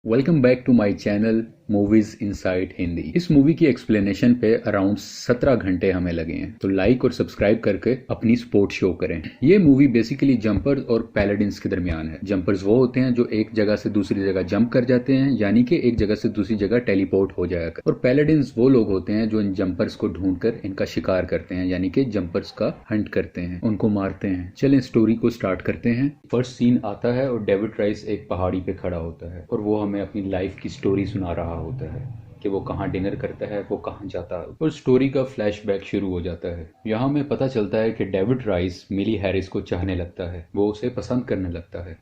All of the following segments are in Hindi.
Welcome back to my channel movies inside Hindi. इस मूवी की एक्सप्लेनेशन पे अराउंड 17 घंटे हमें लगे हैं, तो लाइक और सब्सक्राइब करके अपनी सपोर्ट शो करें। ये मूवी बेसिकली जंपर्स और पैलेडिन्स के दरमियान है। जंपर्स वो होते हैं जो एक जगह से दूसरी जगह जंप कर जाते हैं, यानी कि एक जगह से दूसरी जगह टेलीपोर्ट हो जाएगा। और पैलेडिन्स वो लोग होते हैं जो इन जंपर्स को ढूंढकर इनका शिकार करते हैं, यानी कि जंपर्स का हंट करते हैं, उनको मारते हैं। चलें स्टोरी को स्टार्ट करते हैं। फर्स्ट सीन आता है और डेविड राइस एक पहाड़ी पे खड़ा होता है और वो हमें अपनी लाइफ की स्टोरी सुना रहा होता है कि वो कहाँ डिनर करता है, वो कहाँ जाता है, और स्टोरी का फ्लैशबैक शुरू हो जाता है। यहाँ हमें पता चलता है कि डेविड राइस मिली हैरिस को चाहने लगता है, वो उसे पसंद करने लगता है।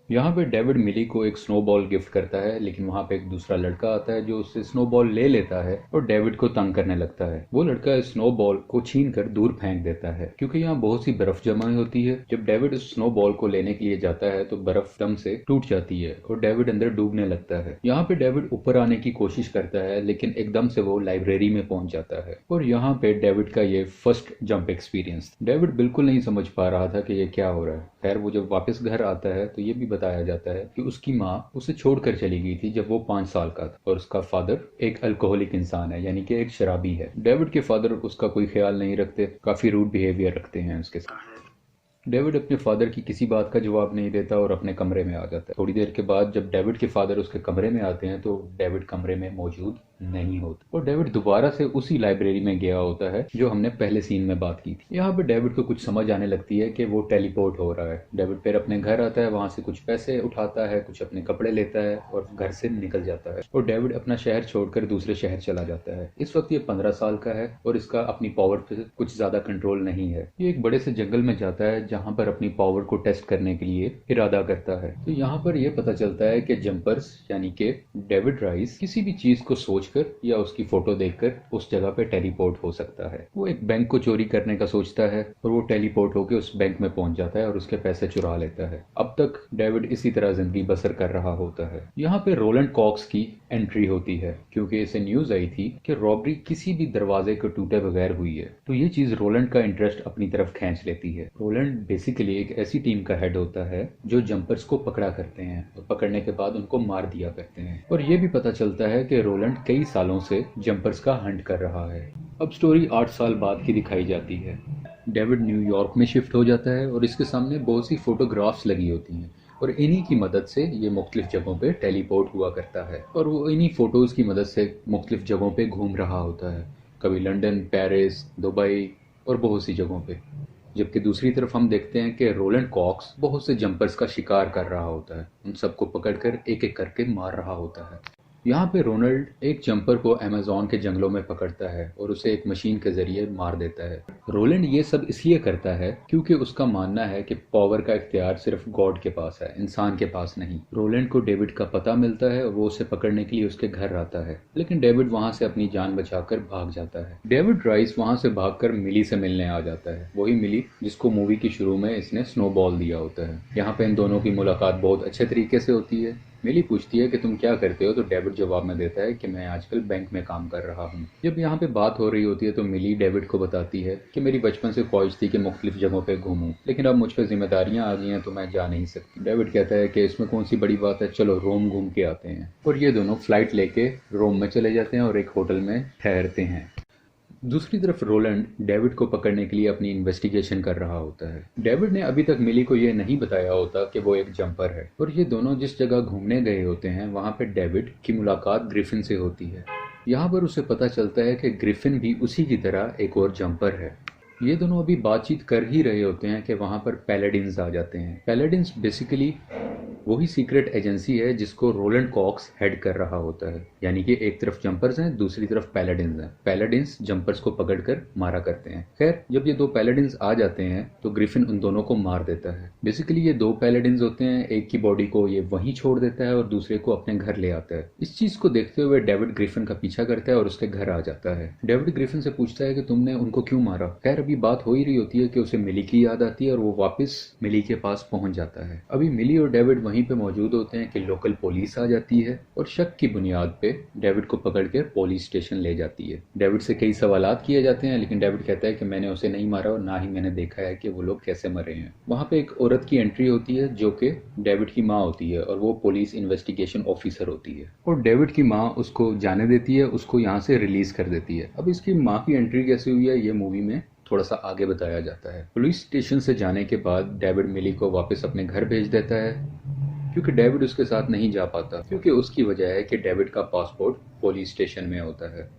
यहाँ पे डेविड मिली को एक स्नोबॉल गिफ्ट करता है, लेकिन वहाँ पे एक दूसरा लड़का आता है जो उससे स्नोबॉल ले लेता है और डेविड को तंग करने लगता है। वो लड़का स्नोबॉल को छीन कर दूर फेंक देता है क्योंकि यहाँ बहुत सी बर्फ जमा होती है। जब डेविड उस स्नोबॉल को लेने के लिए जाता है तो बर्फ दम से टूट जाती है और डेविड अंदर डूबने लगता है। यहाँ पे डेविड ऊपर आने की कोशिश करता है, लेकिन एकदम से वो लाइब्रेरी में पहुंच जाता है और यहाँ पे डेविड का ये फर्स्ट जंप एक्सपीरियंस। डेविड बिल्कुल नहीं समझ पा रहा था कि ये क्या हो रहा है। खैर वो जब वापस घर आता है तो ये भी बताया जाता है कि उसकी माँ उसे छोड़कर चली गई थी जब वो 5 साल का था और उसका फादर एक अल्कोहलिक इंसान है, यानी कि एक शराबी है। डेविड के फादर उसका कोई ख्याल नहीं रखते, काफी रूड बिहेवियर रखते हैं उसके साथ। डेविड अपने फादर की किसी बात का जवाब नहीं देता और अपने कमरे में आ जाता है। थोड़ी देर के बाद जब डेविड के फादर उसके कमरे में आते हैं तो डेविड कमरे में मौजूद नहीं होता और डेविड दोबारा से उसी लाइब्रेरी में गया होता है जो हमने पहले सीन में बात की थी। यहाँ पे डेविड को कुछ समझ आने लगती है कि वो टेलीपोर्ट हो रहा है। डेविड फिर अपने घर आता है, वहां से कुछ पैसे उठाता है, कुछ अपने कपड़े लेता है और घर से निकल जाता है और डेविड अपना शहर छोड़कर दूसरे शहर चला जाता है। इस वक्त ये 15 साल का है और इसका अपनी पावर पे कुछ ज्यादा कंट्रोल नहीं है। ये एक बड़े से जंगल में जाता है जहाँ पर अपनी पावर को टेस्ट करने के लिए इरादा करता है। तो यहाँ पर यह पता चलता है कि जंपर्स यानी कि डेविड राइस किसी भी चीज को सोचकर या उसकी फोटो देखकर उस जगह पे टेलीपोर्ट हो सकता है। वो एक बैंक को चोरी करने का सोचता है और वो टेलीपोर्ट होकर उस बैंक में पहुंच जाता है और उसके पैसे चुरा लेता है। अब तक डेविड इसी तरह जिंदगी बसर कर रहा होता है। यहाँ पे रोलैंड कॉक्स की एंट्री होती है क्योंकि इसे न्यूज आई थी कि रॉबरी किसी भी दरवाजे को टूटे बगैर हुई है। तो ये चीज रोलैंड का इंटरेस्ट अपनी तरफ खींच लेती है। रोलैंड बेसिकली एक ऐसी टीम का हेड होता है जो जंपर्स को पकड़ा करते हैं और पकड़ने के बाद उनको मार दिया करते हैं। और ये भी पता चलता है कि रोलैंड कई सालों से जंपर्स का हंट कर रहा है। अब स्टोरी 8 साल बाद की दिखाई जाती है। डेविड न्यूयॉर्क में शिफ्ट हो जाता है और इसके सामने बहुत सी फोटोग्राफ्स लगी होती हैं और इन्हीं की मदद से ये मुख्तलिफ जगहों पे टेलीपोर्ट हुआ करता है और वो इन्हीं फोटोज की मदद से मुख्तलिफ जगहों पे घूम रहा होता है, कभी लंदन, पेरिस, दुबई और बहुत सी जगहों पे। जबकि दूसरी तरफ हम देखते हैं कि रोलैंड कॉक्स बहुत से जंपर्स का शिकार कर रहा होता है, उन सबको पकड़कर एक एक करके मार रहा होता है। यहाँ पे रोनाल्ड एक जंपर को अमेज़न के जंगलों में पकड़ता है और उसे एक मशीन के जरिए मार देता है। रोलैंड ये सब इसलिए करता है क्योंकि उसका मानना है कि पावर का इख्तियार सिर्फ गॉड के पास है, इंसान के पास नहीं। रोलैंड को डेविड का पता मिलता है और वो उसे पकड़ने के लिए उसके घर आता है, लेकिन डेविड वहां से अपनी जान बचाकर भाग जाता है। डेविड राइस वहां से भागकर मिली से मिलने आ जाता है, वही मिली जिसको मूवी की शुरू में इसने स्नोबॉल दिया होता है। यहाँ पे इन दोनों की मुलाकात बहुत अच्छे तरीके से होती है। मिली पूछती है कि तुम क्या करते हो, तो डेविड जवाब में देता है कि मैं आजकल बैंक में काम कर रहा हूँ। जब यहाँ पे बात हो रही होती है तो मिली डेविड को बताती है कि मेरी बचपन से ख्वाहिश थी कि मुख्तलिफ जगहों पे घूमूं, लेकिन अब मुझ पर जिम्मेदारियां आ गई हैं तो मैं जा नहीं सकती। डेविड कहता है कि इसमें कौन सी बड़ी बात है, चलो रोम घूम के आते हैं। और ये दोनों फ्लाइट लेके रोम में चले जाते हैं और एक होटल में ठहरते हैं। दूसरी तरफ रोलैंड डेविड को पकड़ने के लिए अपनी इन्वेस्टिगेशन कर रहा होता है। डेविड ने अभी तक मिली को यह नहीं बताया होता कि वो एक जंपर है और ये दोनों जिस जगह घूमने गए होते हैं वहां पे डेविड की मुलाकात ग्रिफिन से होती है। यहाँ पर उसे पता चलता है कि ग्रिफिन भी उसी की तरह एक और जंपर है। ये दोनों अभी बातचीत कर ही रहे होते हैं कि वहां पर पैलेडिन्स आ जाते हैं। पैलेडिन्स बेसिकली वही सीक्रेट एजेंसी है जिसको रोलैंड कॉक्स हेड कर रहा होता है, यानी कि एक तरफ जंपर्स हैं, दूसरी तरफ पैलेडिन्स हैं। पैलेडिन्स जंपर्स को पकड़कर मारा करते हैं। खैर जब ये दो पैलेडिन्स आ जाते हैं तो ग्रिफिन उन दोनों को मार देता है। बेसिकली ये दो पैलेडिन्स होते हैं, एक की बॉडी को ये वहीं छोड़ देता है और दूसरे को अपने घर ले आता है। इस चीज को देखते हुए डेविड ग्रिफिन का पीछा करता है और उसके घर आ जाता है। डेविड ग्रिफिन से पूछता है कि तुमने उनको क्यों मारा। खैर अभी बात हो ही रही होती है कि उसे मिली की याद आती है और वो वापस मिली के पास पहुंच जाता है। अभी मिली और डेविड वहीं पे मौजूद होते हैं कि लोकल पुलिस आ जाती है और शक की बुनियाद पे डेविड को पकड़ के पुलिस स्टेशन ले जाती है। डेविड से कई सवालात किए जाते हैं, लेकिन डेविड कहता है कि मैंने उसे नहीं मारा और ना ही मैंने देखा है कि वो लोग कैसे मरे हैं। वहां पे एक औरत की एंट्री होती है जो कि डेविड की माँ होती है और वो पुलिस इन्वेस्टिगेशन ऑफिसर होती है और डेविड की माँ उसको जाने देती है, उसको यहाँ से रिलीज कर देती है। अब इसकी माँ की एंट्री कैसे हुई है ये मूवी में थोड़ा सा आगे बताया जाता है। पुलिस स्टेशन से जाने के बाद डेविड मिली को वापस अपने घर भेज देता है, क्योंकि डेविड उसके साथ नहीं जा पाता, क्योंकि उसकी वजह है कि डेविड का पासपोर्ट पुलिस स्टेशन में होता है।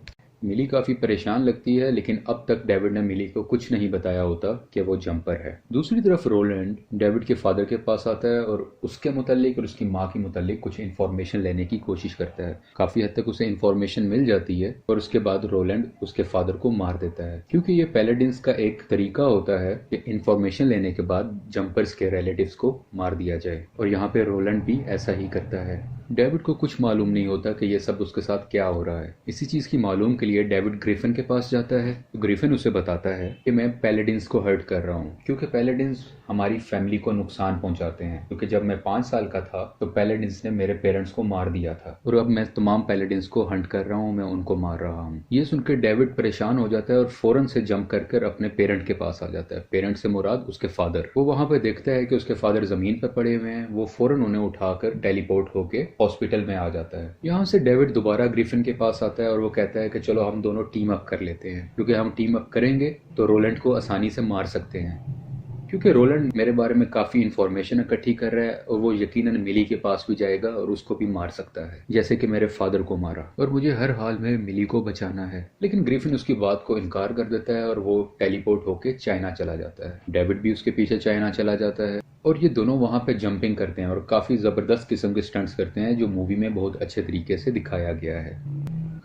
मिली काफी परेशान लगती है, लेकिन अब तक डेविड ने मिली को कुछ नहीं बताया होता कि वो जंपर है। दूसरी तरफ रोलैंड डेविड के फादर के पास आता है और उसके मुतालिक और उसकी माँ के मुतालिक कुछ इन्फॉर्मेशन लेने की कोशिश करता है। काफी हद तक उसे इन्फॉर्मेशन मिल जाती है और उसके बाद रोलैंड उसके फादर को मार देता है, क्योंकि ये पैलेडिन्स का एक तरीका होता है कि इन्फॉर्मेशन लेने के बाद जंपर्स के रिलेटिव्स को मार दिया जाए, और यहाँ पे रोलैंड भी ऐसा ही करता है। डेविड को कुछ मालूम नहीं होता कि ये सब उसके साथ क्या हो रहा है। इसी चीज की मालूम के लिए डेविड ग्रिफिन के पास जाता है, तो ग्रिफिन उसे बताता है कि मैं पैलेडिन्स को हर्ट कर रहा हूँ, क्योंकि पैलेडिन्स हमारी फैमिली को नुकसान पहुंचाते हैं। क्योंकि जब मैं 5 साल का था तो पैलेडिन्स ने मेरे पेरेंट्स को मार दिया था और अब मैं तमाम पैलेडिन्स को हंट कर रहा हूँ, मैं उनको मार रहा हूँ। ये सुनकर डेविड परेशान हो जाता है और फौरन से जंप कर अपने पेरेंट के पास आ जाता है। पेरेंट से मुराद उसके फादर। वो वहां पे देखता है कि उसके फादर जमीन पर पड़े हुए हैं। वो फौरन उन्हें उठाकर टेलीपोर्ट होके हॉस्पिटल में आ जाता है। यहाँ से डेविड दोबारा ग्रिफिन के पास आता है और वो कहता है कि चलो हम दोनों टीम अप कर लेते हैं, क्योंकि हम टीम अप करेंगे तो रोलैंड को आसानी से मार सकते हैं, क्योंकि रोलैंड मेरे बारे में काफी इन्फॉर्मेशन इकट्ठी कर रहा है और वो यकीनन मिली के पास भी जाएगा और उसको भी मार सकता है, जैसे कि मेरे फादर को मारा, और मुझे हर हाल में मिली को बचाना है। लेकिन ग्रिफिन उसकी बात को इनकार कर देता है और वो टेलीपोर्ट होके चाइना चला जाता है। डेविड भी उसके पीछे चाइना चला जाता है और ये दोनों वहां पे जंपिंग करते हैं और काफी जबरदस्त किस्म के स्टंट्स करते हैं, जो मूवी में बहुत अच्छे तरीके से दिखाया गया है।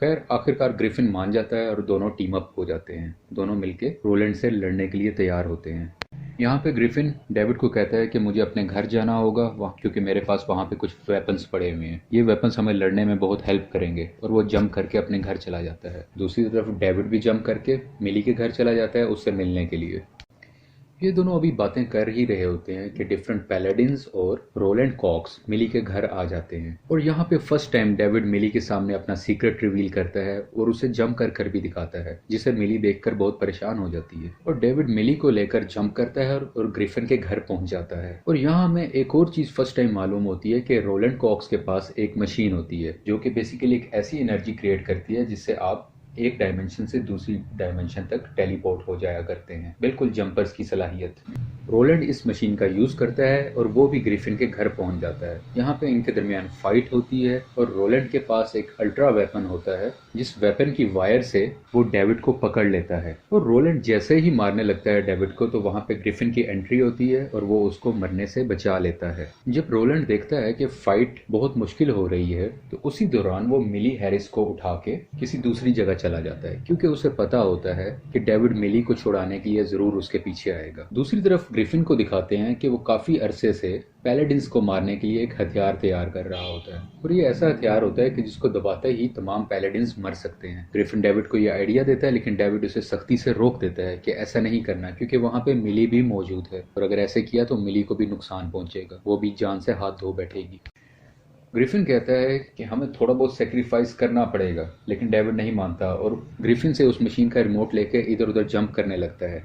खैर आखिरकार ग्रिफिन मान जाता है और दोनों टीम अप हो जाते हैं। दोनों मिलके रोलैंड से लड़ने के लिए तैयार होते हैं। यहाँ पे ग्रिफिन डेविड को कहता है कि मुझे अपने घर जाना होगा वहाँ, क्योंकि मेरे पास वहाँ पे कुछ वेपन्स पड़े हुए हैं। ये वेपन्स हमें लड़ने में बहुत हेल्प करेंगे, और वो जंप करके अपने घर चला जाता है। दूसरी तरफ डेविड भी जंप करके मिली के घर चला जाता है उससे मिलने के लिए। ये दोनों अभी बातें कर ही रहे होते हैं कि डिफरेंट पैलेडिन्स और रोलैंड कॉक्स मिली के घर आ जाते हैं, और यहाँ पे फर्स्ट टाइम डेविड मिली के सामने अपना सीक्रेट रिवील करता है और उसे जंप कर भी दिखाता है, जिसे मिली देखकर बहुत परेशान हो जाती है। और डेविड मिली को लेकर जंप करता है और ग्रिफिन के घर पहुंच जाता है। और यहाँ हमें एक और चीज फर्स्ट टाइम मालूम होती है कि रोलैंड कॉक्स के पास एक मशीन होती है जो कि बेसिकली एक ऐसी एनर्जी क्रिएट करती है जिससे आप एक डायमेंशन से दूसरी डायमेंशन तक टेलीपोर्ट हो जाया करते हैं, बिल्कुल जंपर्स की सलाहियत। रोलैंड इस मशीन का यूज करता है और वो भी ग्रिफिन के घर पहुंच जाता है। यहाँ पे इनके दरमियान फाइट होती है और रोलैंड के पास एक अल्ट्रा वेपन होता है, जिस वेपन की वायर से वो डेविड को पकड़ लेता है। और रोलैंड जैसे ही मारने लगता है डेविड को, तो वहां पे ग्रिफिन की एंट्री होती है और वो उसको मरने से बचा लेता है। जब रोलैंड देखता है कि फाइट बहुत मुश्किल हो रही है, तो उसी दौरान वो मिली हैरिस को उठा के किसी दूसरी जगह चला जाता है, क्योंकि उसे पता होता है कि डेविड मिली को छुड़ाने के लिए जरूर उसके पीछे आएगा। दूसरी तरफ ग्रिफिन को दिखाते हैं कि वो काफी अरसे से पैलेडिन्स को मारने के लिए एक हथियार तैयार कर रहा होता है, और ये ऐसा हथियार होता है कि जिसको दबाते ही तमाम पैलेडिन्स मर सकते हैं। ग्रिफिन डेविड को ये आइडिया देता है, लेकिन डेविड उसे सख्ती से रोक देता है कि ऐसा नहीं करना, क्योंकि वहां पे मिली भी मौजूद है और अगर ऐसे किया तो मिली को भी नुकसान पहुंचेगा, वो भी जान से हाथ धो बैठेगी। ग्रिफिन कहता है कि हमें थोड़ा बहुत सेक्रीफाइस करना पड़ेगा, लेकिन डेविड नहीं मानता और ग्रिफिन से उस मशीन का रिमोट लेके इधर उधर जंप करने लगता है,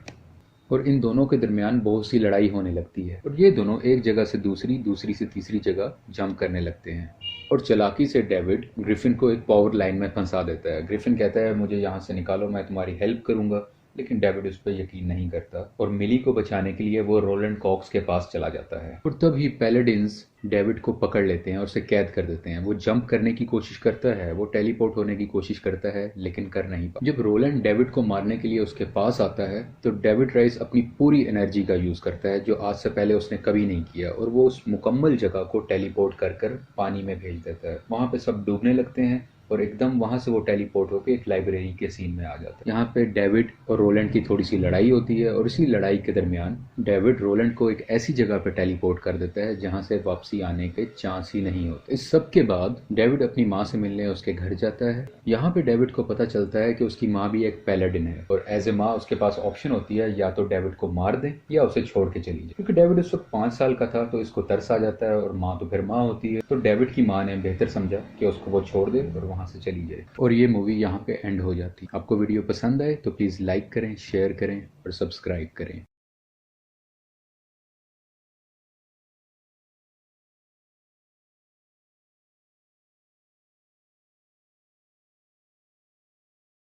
और इन दोनों के दरमियान बहुत सी लड़ाई होने लगती है और ये दोनों एक जगह से दूसरी, दूसरी से तीसरी जगह जंप करने लगते हैं। और चालाकी से डेविड ग्रिफिन को एक पावर लाइन में फंसा देता है। ग्रिफिन कहता है मुझे यहाँ से निकालो, मैं तुम्हारी हेल्प करूंगा, लेकिन डेविड उस पर यकीन नहीं करता और मिली को बचाने के लिए वो रोलैंड कॉक्स के पास चला जाता है। और तभी पैलेडिन्स डेविड को पकड़ लेते हैं और उसे कैद कर देते हैं। वो जंप करने की कोशिश करता है, वो टेलीपोर्ट होने की कोशिश करता है, लेकिन कर नहीं पाता। जब रोलैंड डेविड को मारने के लिए उसके पास आता है, तो डेविड राइस अपनी पूरी एनर्जी का यूज करता है, जो आज से पहले उसने कभी नहीं किया, और वो उस मुकम्मल जगह को टेलीपोर्ट कर पानी में भेज देता है। वहां पे सब डूबने लगते हैं और एकदम वहां से वो टेलीपोर्ट होकर एक लाइब्रेरी के सीन में आ जाता है। यहाँ पे डेविड और रोलैंड की थोड़ी सी लड़ाई होती है और इसी लड़ाई के दरमियान डेविड रोलैंड को एक ऐसी जगह पे टेलीपोर्ट कर देता है जहां से वापसी आने के चांस ही नहीं होते। इस सब के बाद डेविड अपनी माँ से मिलने उसके घर जाता है। यहाँ पे डेविड को पता चलता है कि उसकी माँ भी एक पैलेडिन है और एज ए माँ उसके पास ऑप्शन होती है या तो डेविड को मार दे या उसे छोड़ के चली जाए। क्योंकि डेविड उस वक्त 5 साल का था तो इसको तरस आ जाता है और माँ तो फिर माँ होती है, तो डेविड की माँ ने बेहतर समझा कि उसको वो छोड़ दे और वहां से चली जाए। और ये मूवी यहाँ पे एंड हो जाती है। आपको वीडियो पसंद आए तो प्लीज लाइक करें, शेयर करें और सब्सक्राइब करें।